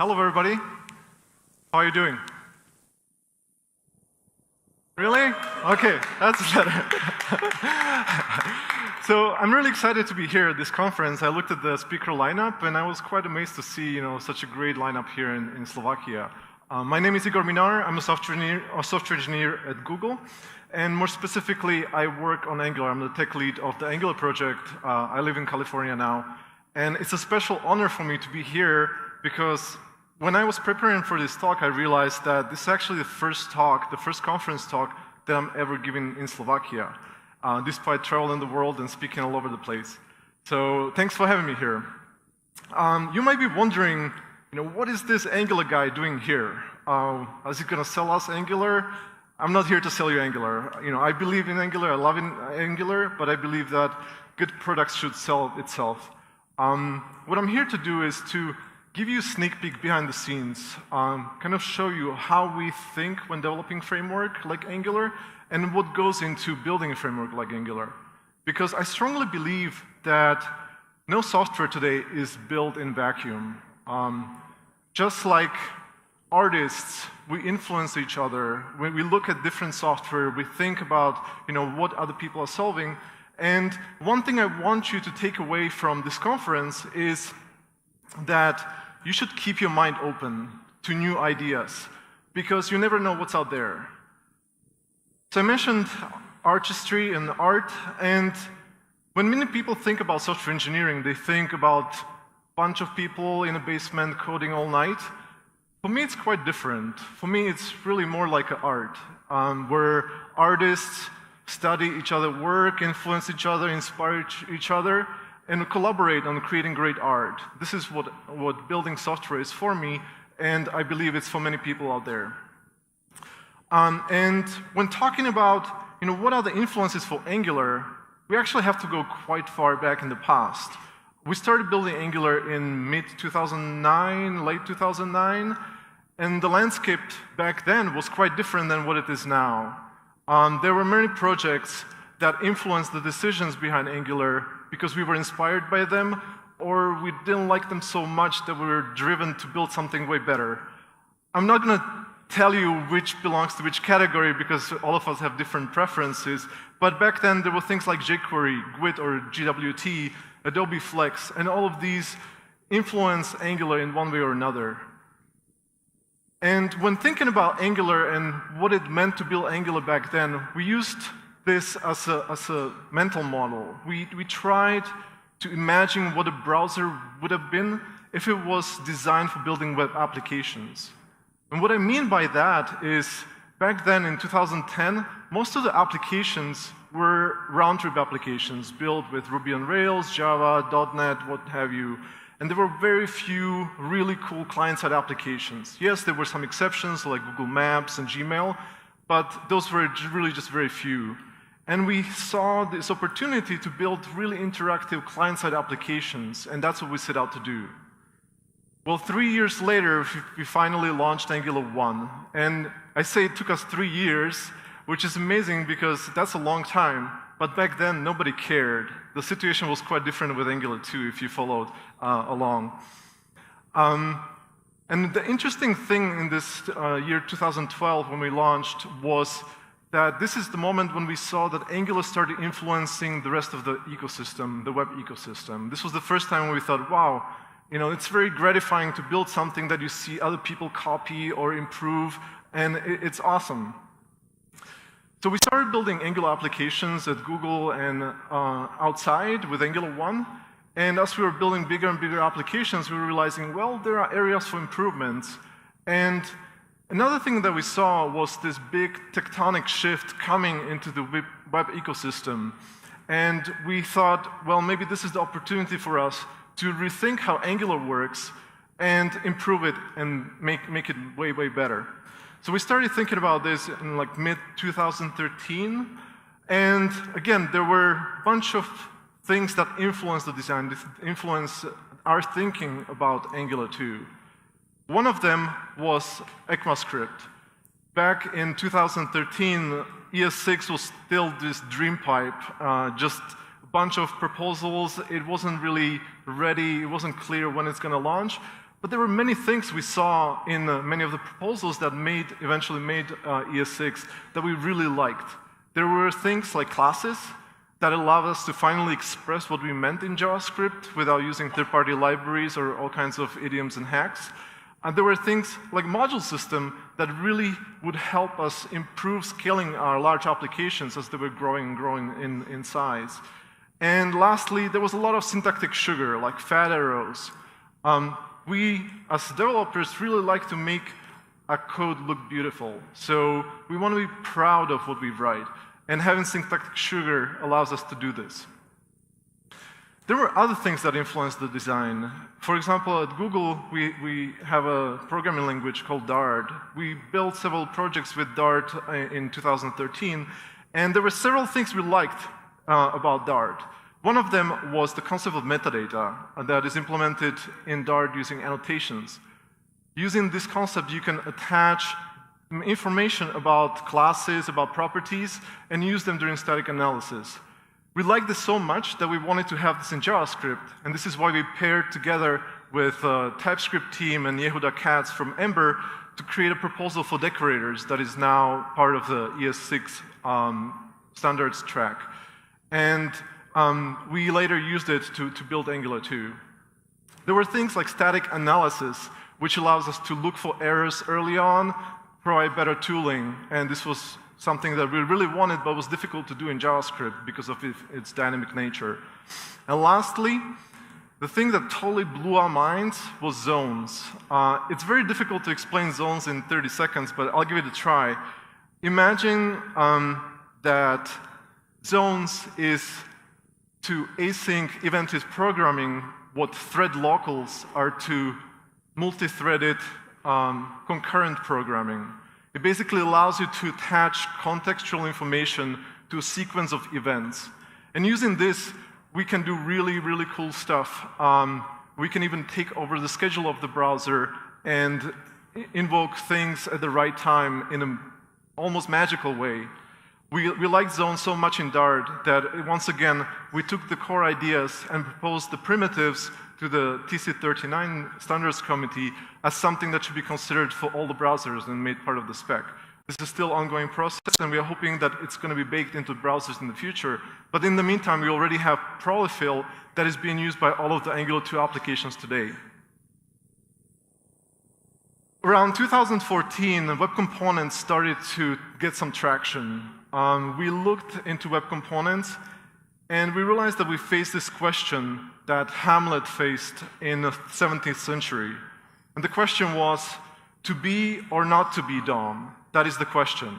Hello, everybody. How are you doing? Really? Okay, that's better. So I'm really excited to be here at this conference. I looked at the speaker lineup, and I was quite amazed to see, such a great lineup here in Slovakia. My name is Igor Minar. I'm a software engineer at Google, and more specifically, I work on Angular. I'm the tech lead of the Angular project. I live in California now, and it's a special honor for me to be here because when I was preparing for this talk, I realized that this is actually the first conference talk that I'm ever giving in Slovakia, despite traveling the world and speaking all over the place. So thanks for having me here. You might be wondering, what is this Angular guy doing here? Is he going to sell us Angular? I'm not here to sell you Angular. I believe in Angular, I love Angular, but I believe that good products should sell itself. What I'm here to do is to give you a sneak peek behind the scenes, kind of show you how we think when developing framework like Angular and what goes into building a framework like Angular. Because I strongly believe that no software today is built in vacuum. Just like artists, we influence each other. When we look at different software, we think about what other people are solving. And one thing I want you to take away from this conference is that you should keep your mind open to new ideas, because you never know what's out there. So I mentioned artistry and art, and when many people think about software engineering, they think about a bunch of people in a basement coding all night. For me, it's quite different. For me, it's really more like an art, where artists study each other's work, influence each other, inspire each other, and collaborate on creating great art. This is what building software is for me, and I believe it's for many people out there. And when talking about what are the influences for Angular, we actually have to go quite far back in the past. We started building Angular in mid-2009, late 2009, and the landscape back then was quite different than what it is now. There were many projects that influenced the decisions behind Angular because we were inspired by them, or we didn't like them so much that we were driven to build something way better. I'm not going to tell you which belongs to which category because all of us have different preferences, but back then there were things like jQuery, Gwt, or GWT, Adobe Flex, and all of these influence Angular in one way or another. And when thinking about Angular and what it meant to build Angular back then, we used this as a mental model. We tried to imagine what a browser would have been if it was designed for building web applications. And what I mean by that is, back then in 2010, most of the applications were round-trip applications built with Ruby on Rails, Java, .NET, what have you. And there were very few really cool client-side applications. Yes, there were some exceptions like Google Maps and Gmail, but those were really just very few. And we saw this opportunity to build really interactive client-side applications, and that's what we set out to do. Well, 3 years later, we finally launched Angular 1. And I say it took us 3 years, which is amazing because that's a long time. But back then, nobody cared. The situation was quite different with Angular 2, if you followed along. And the interesting thing in this year 2012, when we launched, was that this is the moment when we saw that Angular started influencing the rest of the ecosystem, the web ecosystem. This was the first time when we thought, wow, it's very gratifying to build something that you see other people copy or improve, and it's awesome. So we started building Angular applications at Google and outside with Angular 1, and as we were building bigger and bigger applications, we were realizing, well, there are areas for improvements. And another thing that we saw was this big tectonic shift coming into the web ecosystem. And we thought, well, maybe this is the opportunity for us to rethink how Angular works and improve it and make it way, way better. So we started thinking about this in like mid-2013. And again, there were a bunch of things that influenced the design, influenced our thinking about Angular 2. One of them was ECMAScript. Back in 2013, ES6 was still this dream pipe, just bunch of proposals. It wasn't really ready. It wasn't clear when it's going to launch. But there were many things we saw in many of the proposals that eventually made ES6 that we really liked. There were things like classes that allowed us to finally express what we meant in JavaScript without using third-party libraries or all kinds of idioms and hacks. And there were things like module system that really would help us improve scaling our large applications as they were growing and growing in size. And lastly, there was a lot of syntactic sugar, like fat arrows. We, as developers, really like to make our code look beautiful. So we want to be proud of what we write. And having syntactic sugar allows us to do this. There were other things that influenced the design. For example, at Google, we have a programming language called Dart. We built several projects with Dart in 2013, and there were several things we liked about Dart. One of them was the concept of metadata that is implemented in Dart using annotations. Using this concept, you can attach information about classes, about properties, and use them during static analysis. We liked this so much that we wanted to have this in JavaScript, and this is why we paired together with TypeScript team and Yehuda Katz from Ember to create a proposal for decorators that is now part of the ES6 standards track. And we later used it to build Angular 2. There were things like static analysis, which allows us to look for errors early on, provide better tooling, and this was something that we really wanted but was difficult to do in JavaScript because of its dynamic nature. And lastly, the thing that totally blew our minds was zones. It's very difficult to explain zones in 30 seconds, but I'll give it a try. Imagine that zones is to async event-based programming what thread locals are to multi-threaded concurrent programming. It basically allows you to attach contextual information to a sequence of events. And using this, we can do really, really cool stuff. We can even take over the schedule of the browser and invoke things at the right time in an almost magical way. We liked zones so much in Dart that, once again, we took the core ideas and proposed the primitives to the TC39 standards committee as something that should be considered for all the browsers and made part of the spec. This is still an ongoing process, and we are hoping that it's going to be baked into browsers in the future. But in the meantime, we already have polyfill that is being used by all of the Angular 2 applications today. Around 2014, web components started to get some traction. We looked into web components, and we realized that we faced this question that Hamlet faced in the 17th century. And the question was, to be or not to be DOM? That is the question.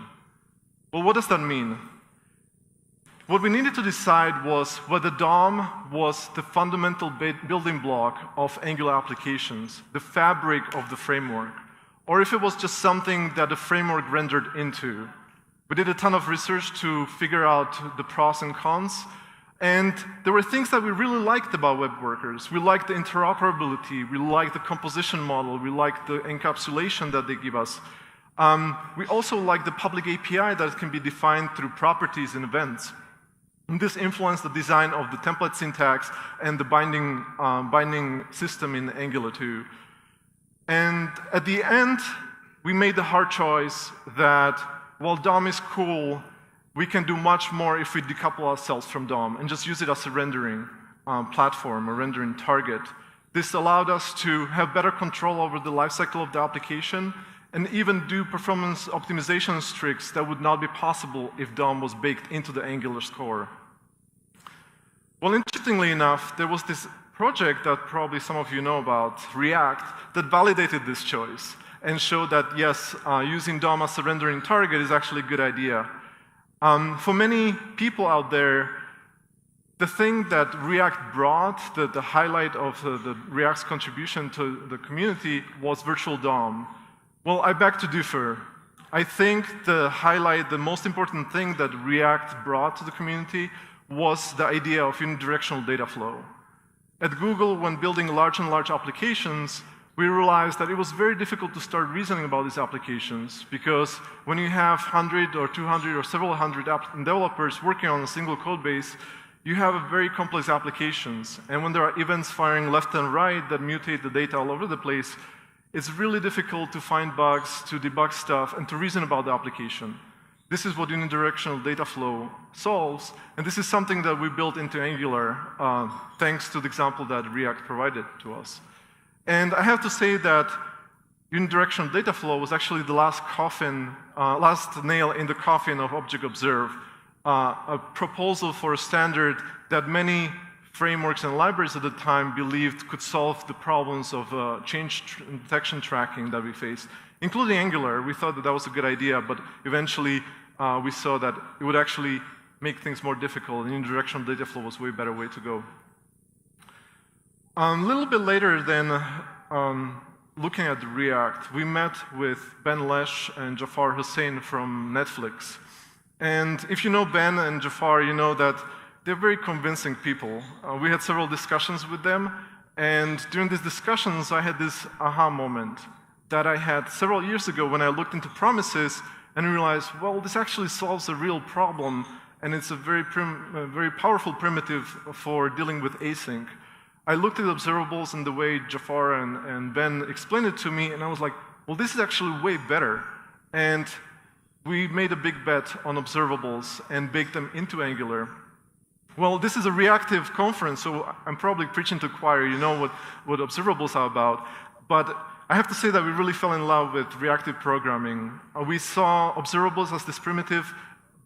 Well, what does that mean? What we needed to decide was whether DOM was the fundamental building block of Angular applications, the fabric of the framework, or if it was just something that the framework rendered into. We did a ton of research to figure out the pros and cons, and there were things that we really liked about web workers. We liked the interoperability, we liked the composition model, we liked the encapsulation that they give us. We also liked the public API that can be defined through properties and events. And this influenced the design of the template syntax and the binding system in Angular 2. And at the end, we made the hard choice that while DOM is cool, we can do much more if we decouple ourselves from DOM and just use it as a rendering platform, a rendering target. This allowed us to have better control over the lifecycle of the application and even do performance optimization tricks that would not be possible if DOM was baked into the Angular core. Well, interestingly enough, there was this project that probably some of you know about, React, that validated this choice and showed that, yes, using DOM as a rendering target is actually a good idea. For many people out there, the thing that React brought, the highlight of the React's contribution to the community was virtual DOM. Well, I beg to differ. I think the highlight, the most important thing that React brought to the community was the idea of unidirectional data flow. At Google, when building large and large applications, we realized that it was very difficult to start reasoning about these applications because when you have 100 or 200 or several hundred developers working on a single code base, you have very complex applications. And when there are events firing left and right that mutate the data all over the place, it's really difficult to find bugs, to debug stuff, and to reason about the application. This is what unidirectional data flow solves, and this is something that we built into Angular thanks to the example that React provided to us. And I have to say that unidirectional data flow was actually the last nail in the coffin of Object Observe, a proposal for a standard that many frameworks and libraries at the time believed could solve the problems of change detection tracking that we faced, including Angular. We thought that that was a good idea, but eventually we saw that it would actually make things more difficult, and unidirectional data flow was a way better way to go. A little bit later then, looking at React, we met with Ben Lesh and Jafar Hussain from Netflix. And if you know Ben and Jafar, you know that they're very convincing people. We had several discussions with them, and during these discussions, I had this aha moment that I had several years ago when I looked into promises and realized, well, this actually solves a real problem, and it's a very powerful primitive for dealing with async. I looked at observables and the way Jafar and Ben explained it to me, and I was like, well, this is actually way better. And we made a big bet on observables and baked them into Angular. Well, this is a reactive conference, so I'm probably preaching to choir. You know what observables are about. But I have to say that we really fell in love with reactive programming. We saw observables as this primitive,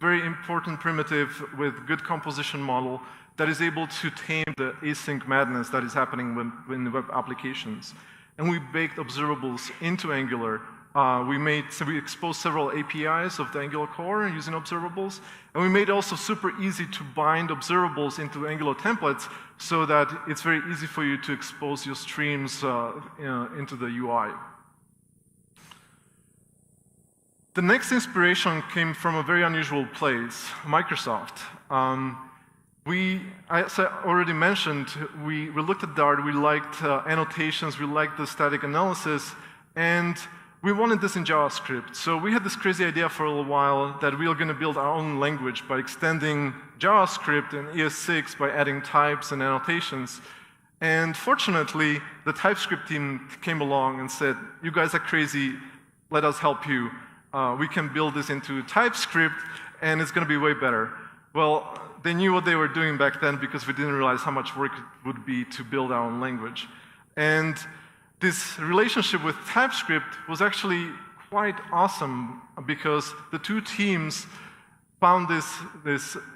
very important primitive with good composition model that is able to tame the async madness that is happening in web applications. And we baked observables into Angular. We exposed several APIs of the Angular core using observables, and we made it also super easy to bind observables into Angular templates so that it's very easy for you to expose your streams into the UI. The next inspiration came from a very unusual place, Microsoft. As I already mentioned, we looked at Dart, we liked annotations, we liked the static analysis, and we wanted this in JavaScript. So we had this crazy idea for a little while that we were going to build our own language by extending JavaScript and ES6 by adding types and annotations. And fortunately, the TypeScript team came along and said, you guys are crazy, let us help you. We can build this into TypeScript, and it's going to be way better. Well, they knew what they were doing back then because we didn't realize how much work it would be to build our own language. And this relationship with TypeScript was actually quite awesome because the two teams found this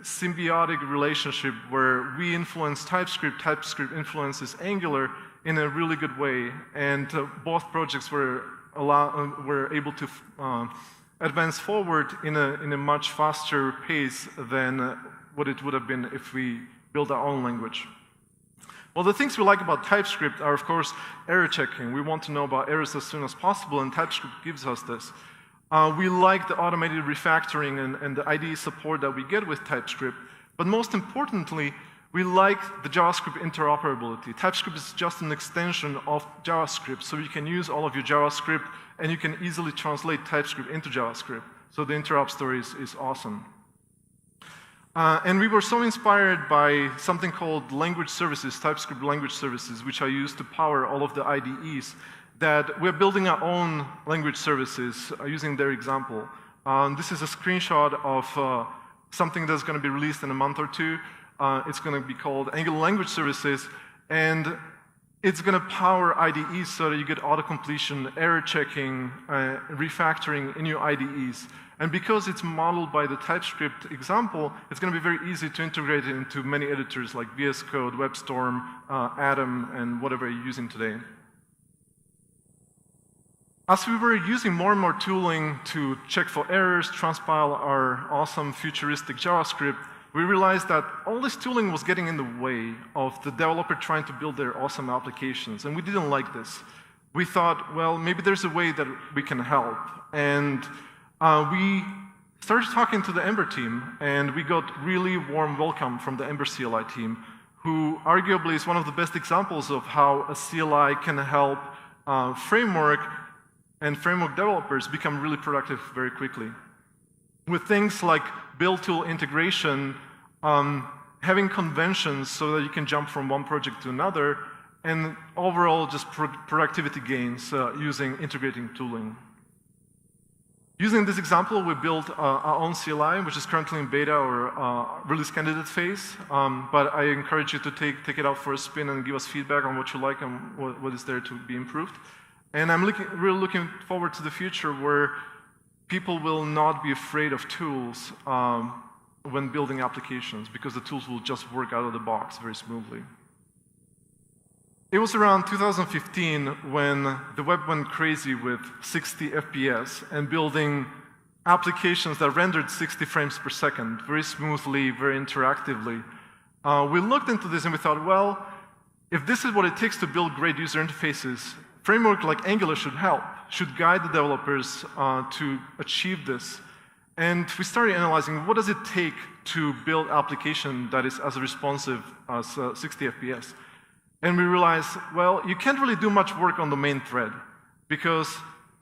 symbiotic relationship where we influence TypeScript, TypeScript influences Angular in a really good way, and both projects were able to advance forward in a much faster pace than what it would have been if we built our own language. Well, the things we like about TypeScript are, of course, error checking. We want to know about errors as soon as possible, and TypeScript gives us this. We like the automated refactoring and the IDE support that we get with TypeScript, but most importantly, we like the JavaScript interoperability. TypeScript is just an extension of JavaScript, so you can use all of your JavaScript, and you can easily translate TypeScript into JavaScript. So the interop story is awesome. And we were so inspired by something called language services, TypeScript language services, which are used to power all of the IDEs, that we're building our own language services using their example. This is a screenshot of something that's going to be released in a month or two. It's going to be called Angular Language Services, and it's going to power IDEs so that you get auto-completion, error checking, refactoring in your IDEs. And because it's modeled by the TypeScript example, it's going to be very easy to integrate it into many editors like VS Code, WebStorm, Atom, and whatever you're using today. As we were using more and more tooling to check for errors, transpile our awesome futuristic JavaScript, we realized that all this tooling was getting in the way of the developer trying to build their awesome applications, and we didn't like this. We thought, well, maybe there's a way that we can help. And we started talking to the Ember team, and we got really warm welcome from the Ember CLI team, who arguably is one of the best examples of how a CLI can help framework and framework developers become really productive very quickly. With things like build tool integration, having conventions so that you can jump from one project to another, and overall just productivity gains using integrating tooling. Using this example, we built our own CLI, which is currently in beta or release candidate phase, but I encourage you to take it out for a spin and give us feedback on what you like and what is there to be improved. And I'm really looking forward to the future where people will not be afraid of tools when building applications, because the tools will just work out of the box very smoothly. It was around 2015 when the web went crazy with 60 FPS and building applications that rendered 60 frames per second very smoothly, very interactively. We looked into this and we thought, well, if this is what it takes to build great user interfaces, framework like Angular should help, should guide the developers to achieve this. And we started analyzing what does it take to build application that is as responsive as 60 FPS. And we realized, well, you can't really do much work on the main thread because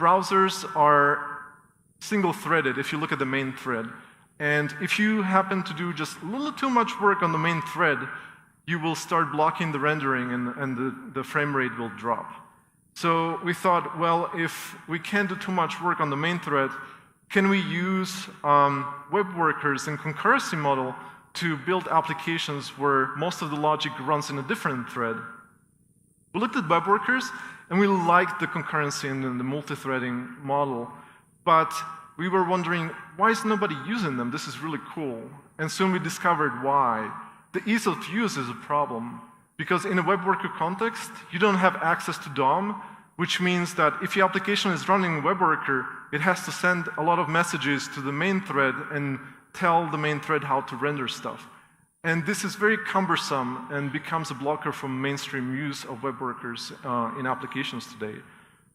browsers are single-threaded if you look at the main thread. And if you happen to do just a little too much work on the main thread, you will start blocking the rendering and the frame rate will drop. So we thought, well, if we can't do too much work on the main thread, can we use web workers and concurrency model to build applications where most of the logic runs in a different thread? We looked at web workers, and we liked the concurrency and the multi-threading model, but we were wondering, why is nobody using them? This is really cool. And soon we discovered why. The ease of use is a problem, because in a web worker context, you don't have access to DOM, which means that if your application is running a web worker, it has to send a lot of messages to the main thread and tell the main thread how to render stuff. And this is very cumbersome and becomes a blocker from mainstream use of web workers in applications today.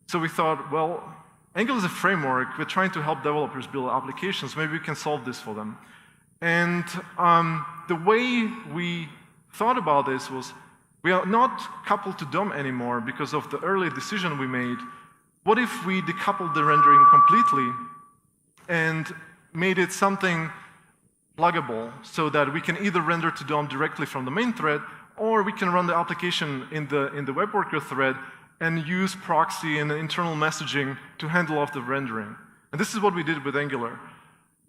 So we thought, well, Angular is a framework. We're trying to help developers build applications. Maybe we can solve this for them. And the way we thought about this was, we are not coupled to DOM anymore because of the early decision we made. What if we decoupled the rendering completely and made it something pluggable so that we can either render to DOM directly from the main thread, or we can run the application in the web worker thread and use proxy and internal messaging to handle off the rendering. And this is what we did with Angular.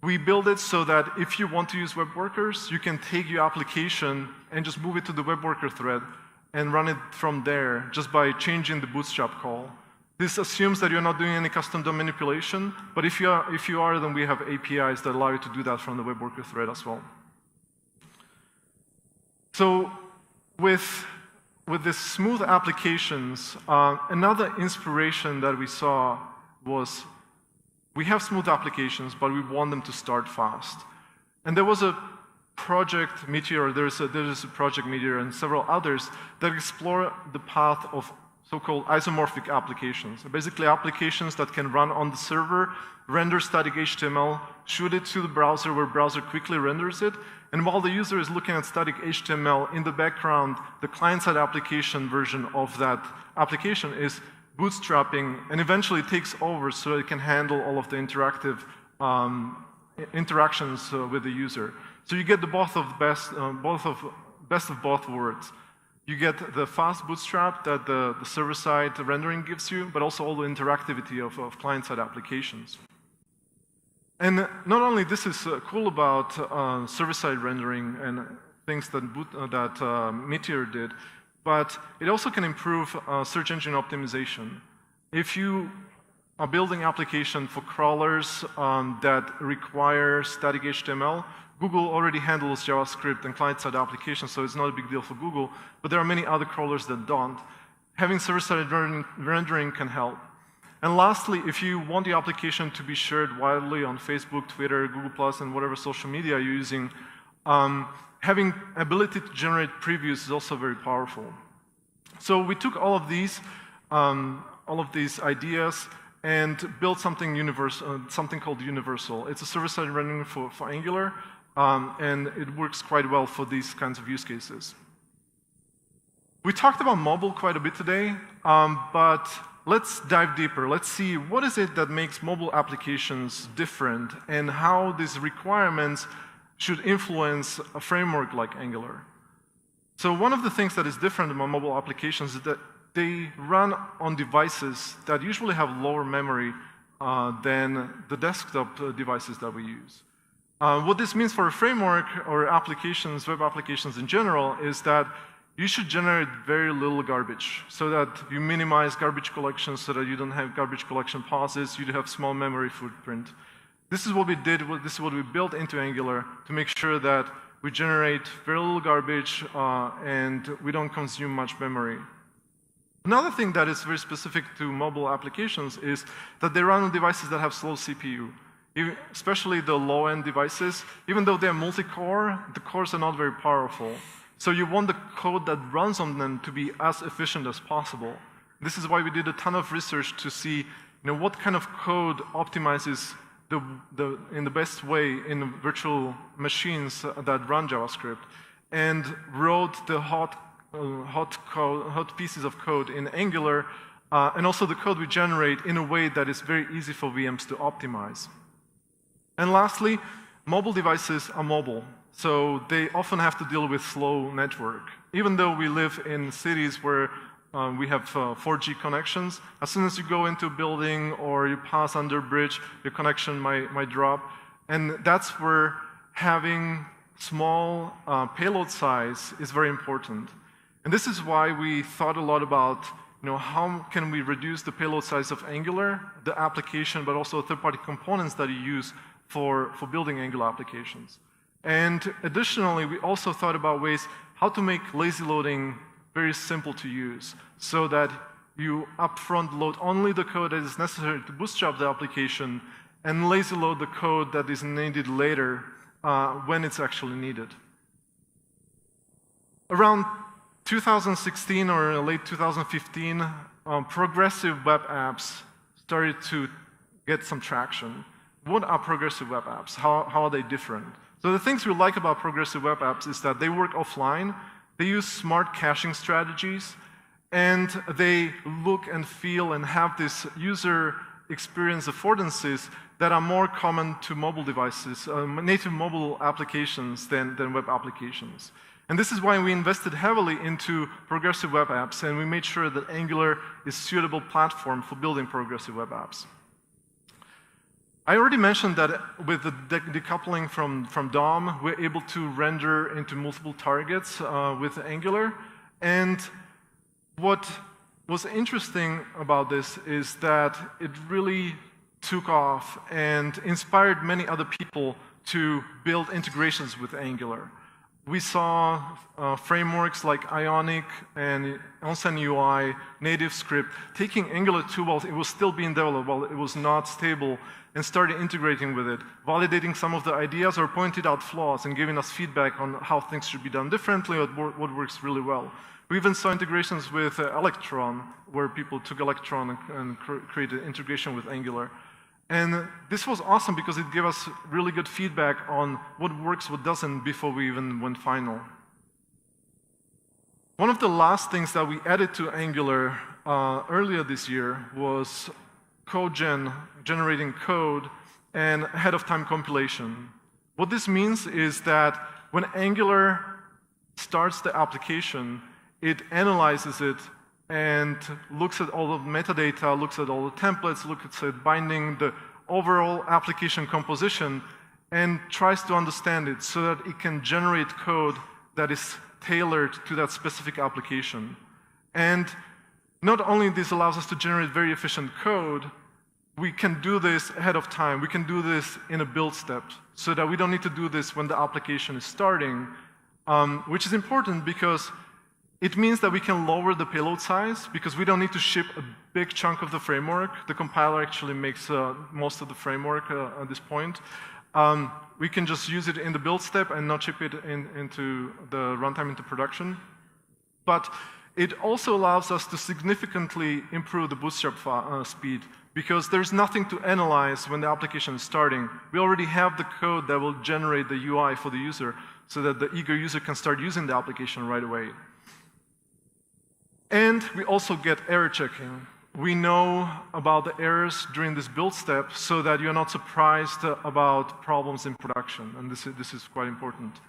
We built it so that if you want to use web workers, you can take your application and just move it to the web worker thread and run it from there just by changing the bootstrap call. This assumes that you're not doing any custom DOM manipulation, but if you are, then we have APIs that allow you to do that from the web worker thread as well. So with these smooth applications, another inspiration that we saw was we have smooth applications, but we want them to start fast. And there was a project Meteor, there's a project Meteor and several others that explore the path of so-called isomorphic applications. Basically applications that can run on the server, render static HTML, shoot it to the browser where browser quickly renders it, and while the user is looking at static HTML, in the background, the client-side application version of that application is bootstrapping and eventually takes over so it can handle all of the interactive interactions with the user. So you get the best of both worlds. You get the fast bootstrap that the server-side rendering gives you, but also all the interactivity of client-side applications. And not only this is cool about server-side rendering and things that Meteor did, but it also can improve search engine optimization. If you are building application for crawlers that require static HTML, Google already handles JavaScript and client-side applications, so it's not a big deal for Google, but there are many other crawlers that don't. Having server-side rendering can help. And lastly, if you want the application to be shared widely on Facebook, Twitter, Google+, and whatever social media you're using, having ability to generate previews is also very powerful. So we took all of these ideas and built something universal, something called Universal. It's a server-side rendering for Angular, and it works quite well for these kinds of use cases. We talked about mobile quite a bit today, but let's dive deeper. Let's see what is it that makes mobile applications different and how these requirements should influence a framework like Angular. So one of the things that is different among mobile applications is that they run on devices that usually have lower memory than the desktop devices that we use. What this means for a framework or applications, web applications in general, is that you should generate very little garbage so that you minimize garbage collection so that you don't have garbage collection pauses, you have small memory footprint. This is what we did, this is what we built into Angular to make sure that we generate very little garbage and we don't consume much memory. Another thing that is very specific to mobile applications is that they run on devices that have slow CPU. Especially the low-end devices, even though they're multi-core, the cores are not very powerful. So you want the code that runs on them to be as efficient as possible. This is why we did a ton of research to see what kind of code optimizes in the best way in virtual machines that run JavaScript, and wrote the hot pieces of code in Angular, and also the code we generate in a way that is very easy for VMs to optimize. And lastly, mobile devices are mobile, so they often have to deal with slow network. Even though we live in cities where we have 4G connections, as soon as you go into a building or you pass under a bridge, your connection might drop. And that's where having small payload size is very important. And this is why we thought a lot about how can we reduce the payload size of Angular, the application, but also third-party components that you use for building Angular applications. And additionally, we also thought about ways how to make lazy loading very simple to use so that you upfront load only the code that is necessary to bootstrap the application and lazy load the code that is needed later when it's actually needed. Around 2016 or late 2015, progressive web apps started to get some traction. What are progressive web apps? How are they different? So the things we like about progressive web apps is that they work offline, they use smart caching strategies, and they look and feel and have this user experience affordances that are more common to mobile devices, native mobile applications than web applications. And this is why we invested heavily into progressive web apps, and we made sure that Angular is a suitable platform for building progressive web apps. I already mentioned that with the decoupling from DOM, we're able to render into multiple targets with Angular. And what was interesting about this is that it really took off and inspired many other people to build integrations with Angular. We saw frameworks like Ionic and Onsen UI, NativeScript, taking Angular 2 while it was still being developed, while it was not stable, and started integrating with it, validating some of the ideas or pointed out flaws and giving us feedback on how things should be done differently or what works really well. We even saw integrations with Electron, where people took Electron and created integration with Angular. And this was awesome because it gave us really good feedback on what works, what doesn't, before we even went final. One of the last things that we added to Angular earlier this year was generating code and ahead-of-time compilation. What this means is that when Angular starts the application, it analyzes it and looks at all of the metadata, looks at all the templates, looks at binding, the overall application composition, and tries to understand it so that it can generate code that is tailored to that specific application. And not only this allows us to generate very efficient code, we can do this ahead of time. We can do this in a build step so that we don't need to do this when the application is starting, which is important because it means that we can lower the payload size because we don't need to ship a big chunk of the framework. The compiler actually makes most of the framework at this point. We can just use it in the build step and not ship it into the runtime into production. But it also allows us to significantly improve the bootstrap speed because there's nothing to analyze when the application is starting. We already have the code that will generate the UI for the user so that the eager user can start using the application right away. And we also get error checking. we know about the errors during this build step so that you're not surprised about problems in production, and this is quite important.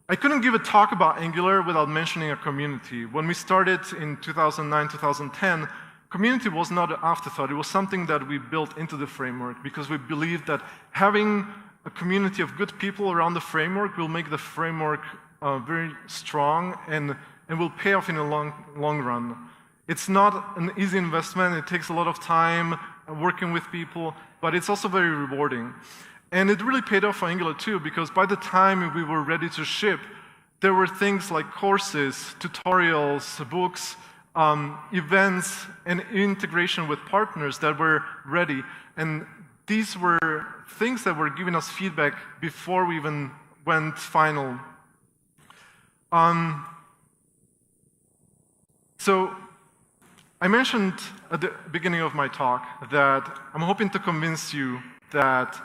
I couldn't give a talk about Angular without mentioning a community. When we started in 2009, 2010, community was not an afterthought. It was something that we built into the framework because we believed that having a community of good people around the framework will make the framework very strong and will pay off in the long run. It's not an easy investment. It takes a lot of time working with people, but it's also very rewarding. And it really paid off for Angular too, because by the time we were ready to ship, there were things like courses, tutorials, books, events, and integration with partners that were ready. And these were things that were giving us feedback before we even went final. So I mentioned at the beginning of my talk that I'm hoping to convince you that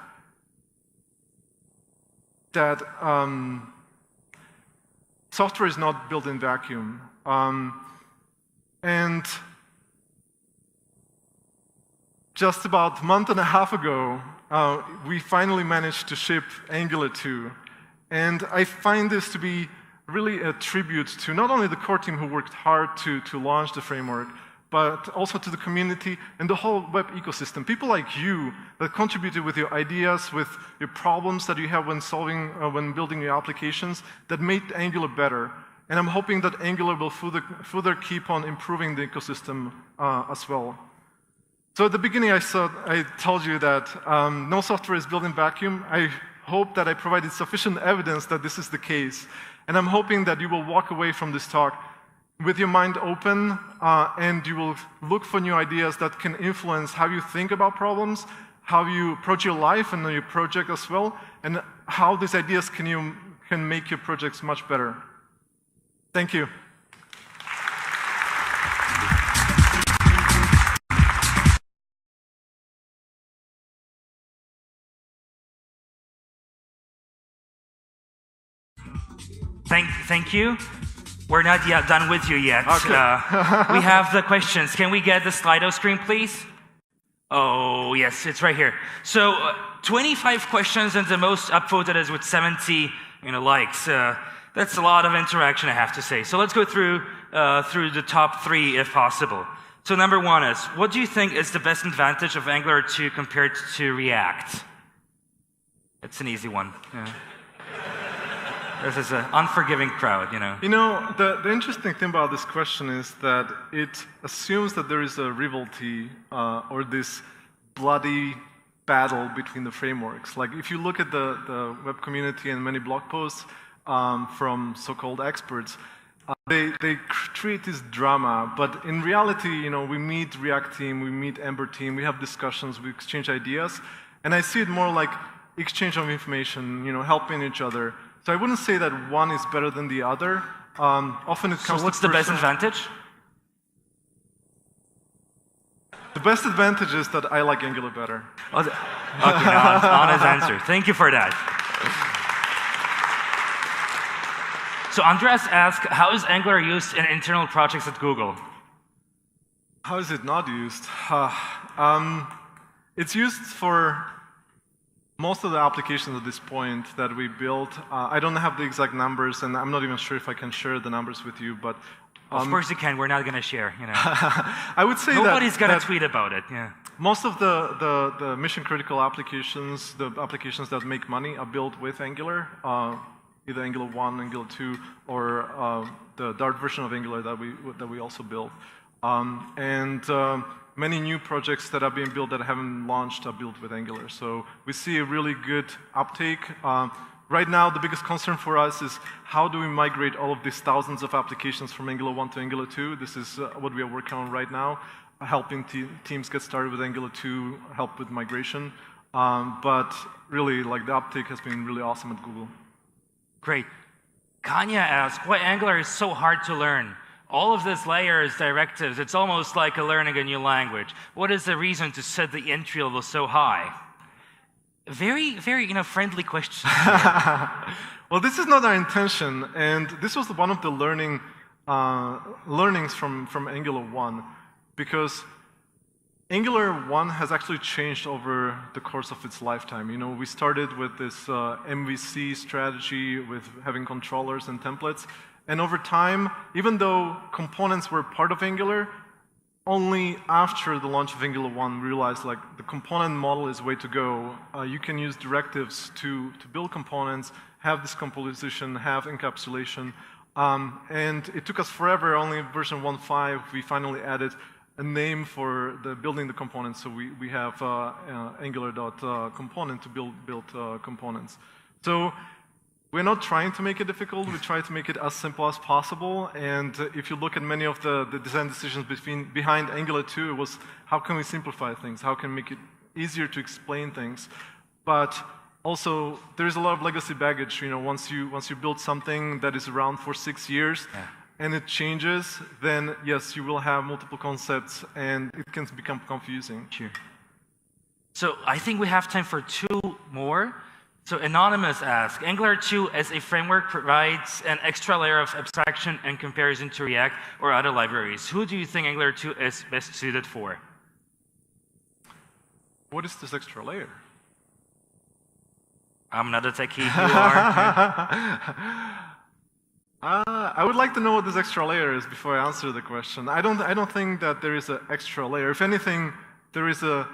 software is not built in vacuum. And just about a month and a half ago, we finally managed to ship Angular 2. And I find this to be really a tribute to not only the core team who worked hard to launch the framework, but also to the community and the whole web ecosystem. People like you that contributed with your ideas, with your problems that you have when building your applications, that made Angular better. And I'm hoping that Angular will further keep on improving the ecosystem as well. So at the beginning, I told you that no software is built in vacuum. I hope that I provided sufficient evidence that this is the case. And I'm hoping that you will walk away from this talk with your mind open, and you will look for new ideas that can influence how you think about problems, how you approach your life and your project as well, and how these ideas can make your projects much better. Thank you. Thank you. We're not yet done with you yet. Okay. We have the questions. Can we get the Slido screen, please? Oh, yes, it's right here. So 25 questions, and the most upvoted is with 70 likes. That's a lot of interaction, I have to say. So let's go through the top 3 if possible. So number 1 is, what do you think is the best advantage of Angular 2 compared to React? It's an easy one. Yeah. This is an unforgiving crowd, the interesting thing about this question is that it assumes that there is a rivalry or this bloody battle between the frameworks. Like if you look at the web community and many blog posts from so-called experts, they create this drama, but in reality, we meet React team, we meet Ember team, we have discussions, we exchange ideas, and I see it more like exchange of information, helping each other. So I wouldn't say that one is better than the other. Often it comes. So what's the best advantage? The best advantage is that I like Angular better. Oh, okay, honest answer. Thank you for that. So Andreas asked, how is Angular used in internal projects at Google? How is it not used? It's used for most of the applications at this point that we built. I don't have the exact numbers, and I'm not even sure if I can share the numbers with you, but... of course you can. We're not going to share, I would say nobody's going to tweet about it, yeah. Most of the mission-critical applications, the applications that make money, are built with Angular, either Angular 1, Angular 2, or the Dart version of Angular that we also built. Many new projects that are being built that haven't launched are built with Angular. So we see a really good uptake. Right now, the biggest concern for us is how do we migrate all of these thousands of applications from Angular 1 to Angular 2? This is what we are working on right now, helping teams get started with Angular 2, help with migration. But really, the uptake has been really awesome at Google. Great. Kanya asked, why Angular is so hard to learn? All of these layers, directives, it's almost like learning a new language. What is the reason to set the entry level so high? Very, very, friendly question. Well, this is not our intention, and this was one of the learnings from Angular 1. because Angular 1 has actually changed over the course of its lifetime. You know, we started with this MVC strategy with having controllers and templates, and over time, even though components were part of Angular, only after the launch of Angular 1 we realized like the component model is the way to go. You can use directives to build components, have this composition, have encapsulation, and it took us forever. Only version 1.5 we finally added a name for building the components, so we have angular.component to build components. So we're not trying to make it difficult, we try to make it as simple as possible, and if you look at many of the design decisions behind Angular 2, it was how can we simplify things, how can we make it easier to explain things, but also there is a lot of legacy baggage. You know, once you build something that is around for 6 years, and it changes, then yes, you will have multiple concepts, and it can become confusing. Sure. So I think we have time for 2 more. So Anonymous asks, Angular 2 as a framework provides an extra layer of abstraction and comparison to React or other libraries. Who do you think Angular 2 is best suited for? What is this extra layer? I'm not a techie, you are. I would like to know what this extra layer is before I answer the question. I don't think that there is an extra layer. If anything, there is a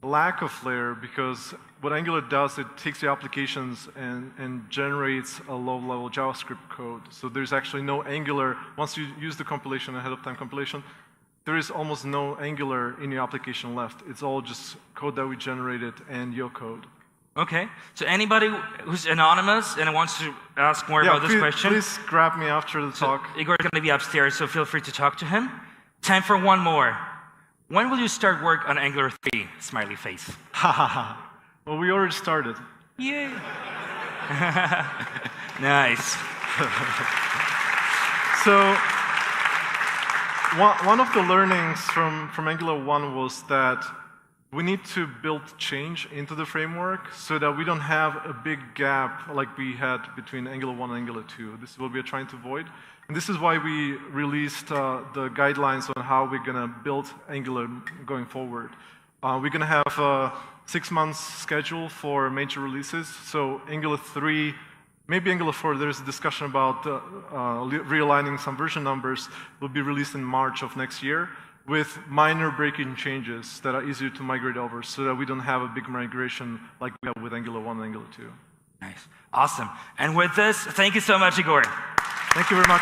lack of layer, because what Angular does, it takes the applications and generates a low-level JavaScript code. So there's actually no Angular. Once you use the compilation, ahead-of-time compilation, there is almost no Angular in your application left. It's all just code that we generated and your code. Okay, so anybody who's anonymous and wants to ask more about this question, please grab me after the talk. Igor is going to be upstairs, so feel free to talk to him. Time for one more. When will you start work on Angular 3? Smiley face. Well, we already started. Yay. Nice. So, one of the learnings from Angular 1 was that we need to build change into the framework so that we don't have a big gap like we had between Angular 1 and Angular 2. This is what we are trying to avoid. And this is why we released the guidelines on how we're going to build Angular going forward. We're going to have a 6 months schedule for major releases. So Angular 3, maybe Angular 4, there's a discussion about realigning some version numbers, will be released in March of next year, with minor breaking changes that are easier to migrate over so that we don't have a big migration like we have with Angular 1 and Angular 2. Nice. Awesome. And with this, thank you so much, Igor. Thank you very much.